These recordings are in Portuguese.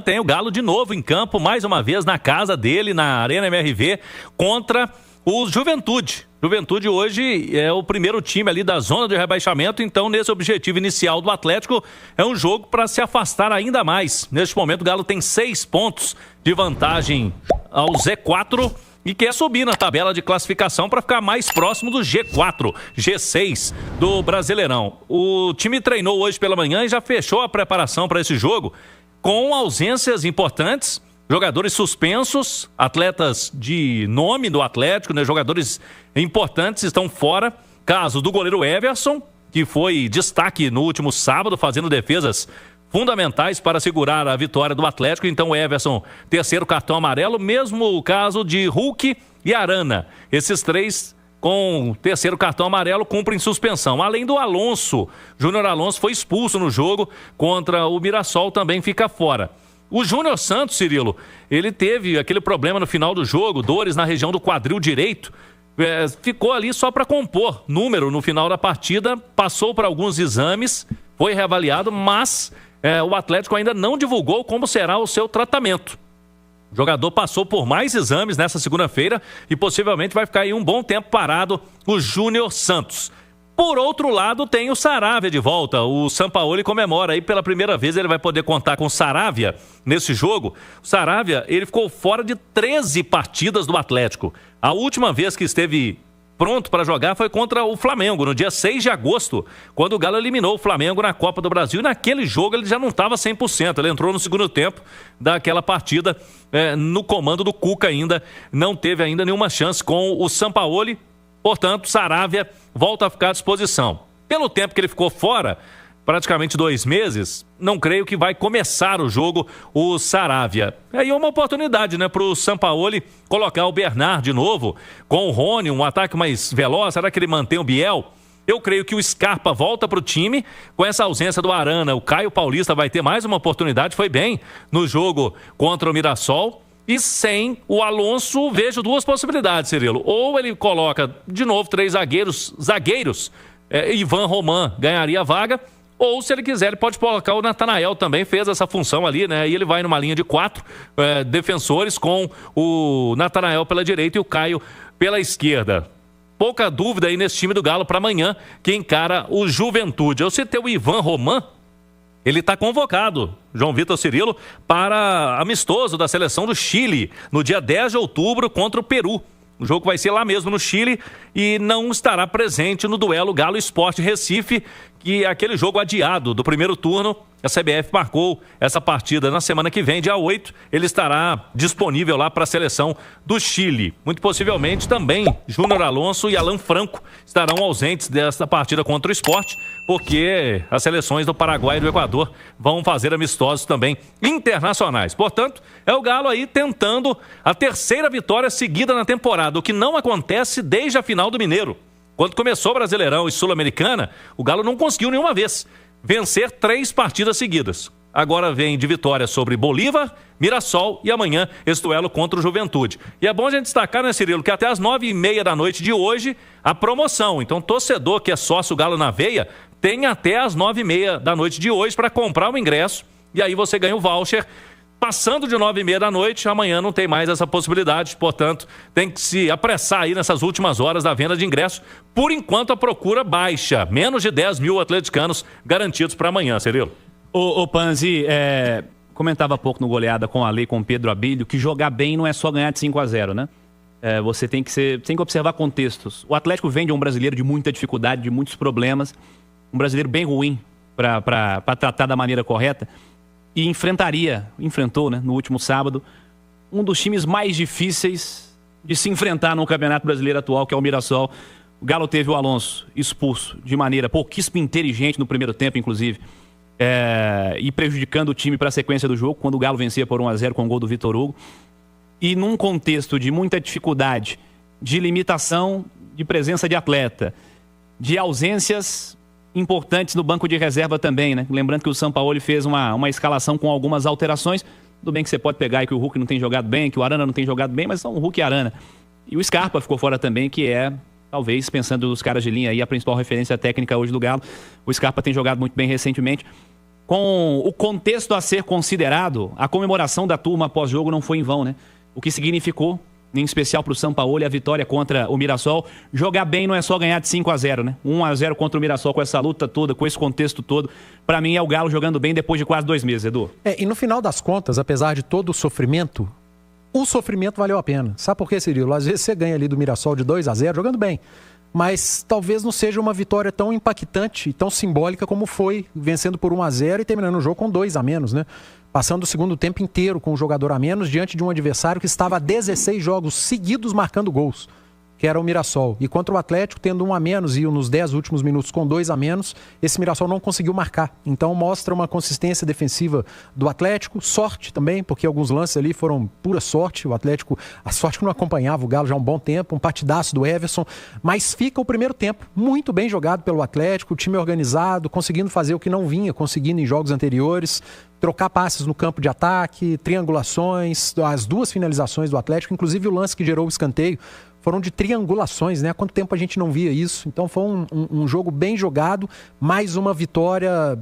tem o Galo de novo em campo, mais uma vez na casa dele, na Arena MRV, contra o Juventude. Juventude hoje é o primeiro time ali da zona de rebaixamento, então nesse objetivo inicial do Atlético é um jogo para se afastar ainda mais. Neste momento o Galo tem 6 pontos de vantagem ao Z4 e quer subir na tabela de classificação para ficar mais próximo do G4, G6 do Brasileirão. O time treinou hoje pela manhã e já fechou a preparação para esse jogo com ausências importantes, jogadores suspensos, atletas de nome do Atlético, né? Jogadores importantes estão fora. Caso do goleiro Everson, que foi destaque no último sábado, fazendo defesas fundamentais para segurar a vitória do Atlético. Então o Everson, terceiro cartão amarelo. Mesmo o caso de Hulk e Arana. Esses três com terceiro cartão amarelo cumprem suspensão. Além do Alonso, Júnior Alonso foi expulso no jogo contra o Mirassol, também fica fora. O Júnior Santos, Cirilo, ele teve aquele problema no final do jogo, dores na região do quadril direito, ficou ali só para compor número no final da partida, passou por alguns exames, foi reavaliado, mas o Atlético ainda não divulgou como será o seu tratamento. O jogador passou por mais exames nessa segunda-feira e possivelmente vai ficar aí um bom tempo parado, o Júnior Santos. Por outro lado, tem o Saravia de volta. O Sampaoli comemora aí pela primeira vez, ele vai poder contar com o Saravia nesse jogo. O Saravia, ele ficou fora de 13 partidas do Atlético. A última vez que esteve pronto para jogar foi contra o Flamengo, no dia 6 de agosto, quando o Galo eliminou o Flamengo na Copa do Brasil. E naquele jogo ele já não estava 100%, ele entrou no segundo tempo daquela partida, no comando do Cuca ainda, não teve ainda nenhuma chance com o Sampaoli. Portanto, Saravia volta a ficar à disposição. Pelo tempo que ele ficou fora, praticamente 2 meses, não creio que vai começar o jogo o Saravia. Aí é uma oportunidade, né, para o Sampaoli colocar o Bernard de novo, com o Rony, um ataque mais veloz. Será que ele mantém o Biel? Eu creio que o Scarpa volta para o time. Com essa ausência do Arana, o Caio Paulista vai ter mais uma oportunidade. Foi bem no jogo contra o Mirassol. E sem o Alonso, vejo 2 possibilidades, Cirilo. Ou ele coloca de novo 3 zagueiros, Ivan Roman ganharia a vaga, ou se ele quiser, ele pode colocar o Natanael também, fez essa função ali, né? E ele vai numa linha de 4 defensores com o Natanael pela direita e o Caio pela esquerda. Pouca dúvida aí nesse time do Galo para amanhã, que encara o Juventude. Eu citei o Ivan Roman. Ele está convocado, João Vitor Cirilo, para amistoso da seleção do Chile, no dia 10 de outubro contra o Peru. O jogo vai ser lá mesmo no Chile e não estará presente no duelo Galo Sport Recife, que é aquele jogo adiado do primeiro turno. A CBF marcou essa partida na semana que vem, dia 8. Ele estará disponível lá para a seleção do Chile. Muito possivelmente também Júnior Alonso e Alan Franco estarão ausentes desta partida contra o Sport, porque as seleções do Paraguai e do Equador vão fazer amistosos também internacionais. Portanto, é o Galo aí tentando a 3ª vitória seguida na temporada, o que não acontece desde a final do Mineiro. Quando começou o Brasileirão e Sul-Americana, o Galo não conseguiu nenhuma vez vencer 3 partidas seguidas. Agora vem de vitória sobre Bolívar, Mirassol e amanhã esse duelo contra o Juventude. E é bom a gente destacar, né, Cirilo, que até as 9h30 da noite de hoje a promoção. Então, torcedor que é sócio Galo na Veia tem até as 9h30 da noite de hoje para comprar o ingresso e aí você ganha o voucher. Passando de 9h30 da noite, amanhã não tem mais essa possibilidade. Portanto, tem que se apressar aí nessas últimas horas da venda de ingressos. Por enquanto, a procura baixa. Menos de 10 mil atleticanos garantidos para amanhã, Cirilo. Ô Panzi, comentava há pouco no Goleada com a Lei, com o Pedro Abílio, que jogar bem não é só ganhar de 5-0, né? Você tem que observar contextos. O Atlético vem de um brasileiro de muita dificuldade, de muitos problemas. Um brasileiro bem ruim para tratar da maneira correta. E enfrentou, né, no último sábado, um dos times mais difíceis de se enfrentar no Campeonato Brasileiro atual, que é o Mirassol. O Galo teve o Alonso expulso de maneira pouquíssimo inteligente no primeiro tempo, inclusive, e prejudicando o time para a sequência do jogo, quando o Galo vencia por 1-0 com o gol do Vitor Hugo. E num contexto de muita dificuldade, de limitação de presença de atleta, de ausências importantes no banco de reserva também, né? Lembrando que o Sampaoli fez uma escalação com algumas alterações. Tudo bem que você pode pegar que o Hulk não tem jogado bem, que o Arana não tem jogado bem, mas são o Hulk e Arana. E o Scarpa ficou fora também, que é, talvez, pensando nos caras de linha aí, a principal referência técnica hoje do Galo. O Scarpa tem jogado muito bem recentemente. com o contexto a ser considerado, a comemoração da turma pós-jogo não foi em vão, né? O que significou, em especial para o Sampaoli, a vitória contra o Mirassol. Jogar bem não é só ganhar de 5-0, né? 1-0 contra o Mirassol com essa luta toda, com esse contexto todo. Para mim é o Galo jogando bem depois de quase 2 meses, Edu. E no final das contas, apesar de todo o sofrimento valeu a pena. Sabe por quê, Cirilo? Às vezes você ganha ali do Mirassol de 2-0 jogando bem. Mas talvez não seja uma vitória tão impactante e tão simbólica como foi, vencendo por 1-0 e terminando o jogo com 2 a menos, né? Passando o segundo tempo inteiro com um jogador a menos diante de um adversário que estava há 16 jogos seguidos marcando gols, que era o Mirassol. E contra o Atlético, tendo 1 a menos e nos 10 últimos minutos com 2 a menos, esse Mirassol não conseguiu marcar. Então mostra uma consistência defensiva do Atlético, sorte também, porque alguns lances ali foram pura sorte. O Atlético, a sorte que não acompanhava o Galo já há um bom tempo, um partidaço do Everson. Mas fica o primeiro tempo muito bem jogado pelo Atlético, o time organizado, conseguindo fazer o que não vinha conseguindo em jogos anteriores. Trocar passes no campo de ataque, triangulações, as 2 finalizações do Atlético, inclusive o lance que gerou o escanteio, foram de triangulações, né? Há quanto tempo a gente não via isso? Então foi um jogo bem jogado, mais uma vitória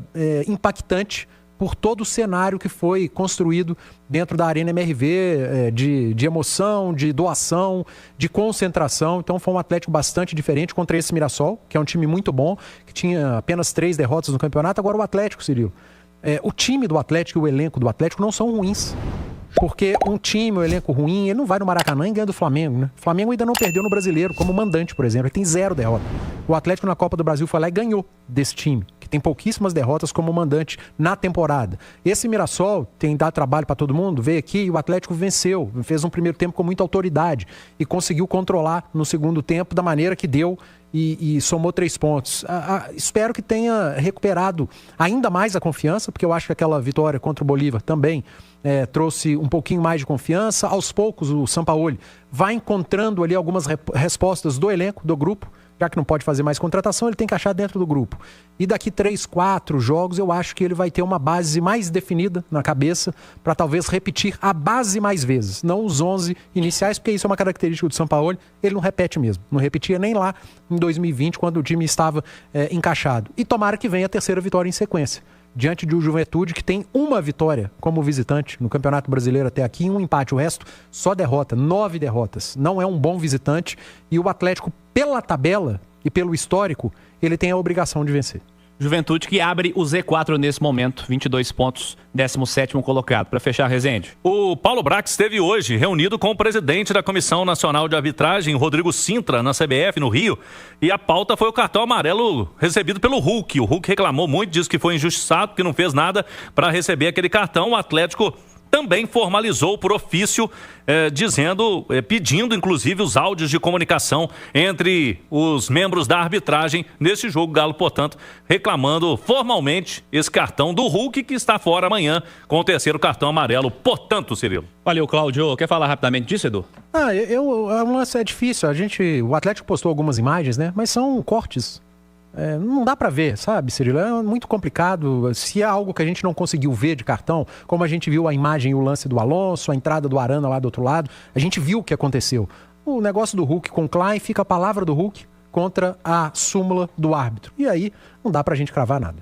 impactante por todo o cenário que foi construído dentro da Arena MRV, de emoção, de doação, de concentração. Então foi um Atlético bastante diferente contra esse Mirassol, que é um time muito bom, que tinha apenas 3 derrotas no campeonato. Agora o Atlético, Cirilo. O time do Atlético e o elenco do Atlético não são ruins. Porque um time, um elenco ruim, ele não vai no Maracanã e ganha do Flamengo, né? O Flamengo ainda não perdeu no Brasileiro, como mandante, por exemplo. Ele tem 0 derrota. O Atlético na Copa do Brasil foi lá e ganhou desse time, que tem pouquíssimas derrotas como mandante na temporada. Esse Mirassol tem dado trabalho para todo mundo, veio aqui e o Atlético venceu. Fez um primeiro tempo com muita autoridade e conseguiu controlar no segundo tempo da maneira que deu. E somou 3 pontos. Espero que tenha recuperado ainda mais a confiança, porque eu acho que aquela vitória contra o Bolívar também trouxe um pouquinho mais de confiança. Aos poucos o Sampaoli vai encontrando ali algumas respostas do elenco, do grupo. Já que não pode fazer mais contratação, ele tem que achar dentro do grupo. E daqui 3, 4 jogos, eu acho que ele vai ter uma base mais definida na cabeça para talvez repetir a base mais vezes. Não os 11 iniciais, porque isso é uma característica do Sampaoli. Ele não repete mesmo. Não repetia nem lá em 2020, quando o time estava encaixado. E tomara que venha a 3ª vitória em sequência. Diante de um Juventude que tem 1 vitória como visitante no Campeonato Brasileiro até aqui, e 1 empate, o resto só derrota, 9 derrotas. Não é um bom visitante e o Atlético, pela tabela e pelo histórico, ele tem a obrigação de vencer. Juventude que abre o Z4 nesse momento, 22 pontos, 17º colocado. Para fechar, Rezende. O Paulo Brax esteve hoje reunido com o presidente da Comissão Nacional de Arbitragem, Rodrigo Sintra, na CBF, no Rio, e a pauta foi o cartão amarelo recebido pelo Hulk. O Hulk reclamou muito, disse que foi injustiçado, que não fez nada para receber aquele cartão. O Atlético também formalizou por ofício, pedindo inclusive os áudios de comunicação entre os membros da arbitragem nesse jogo. Galo, portanto, reclamando formalmente esse cartão do Hulk, que está fora amanhã com o 3º cartão amarelo. Portanto, Cirilo. Valeu, Cláudio. Quer falar rapidamente disso, Edu? O lance é difícil. O Atlético postou algumas imagens, né? Mas são cortes. Não dá pra ver, sabe, Cirilo? É muito complicado. Se é algo que a gente não conseguiu ver de cartão, como a gente viu a imagem e o lance do Alonso, a entrada do Arana lá do outro lado, a gente viu o que aconteceu. O negócio do Hulk com o Klein, fica a palavra do Hulk contra a súmula do árbitro. E aí, não dá pra gente cravar nada.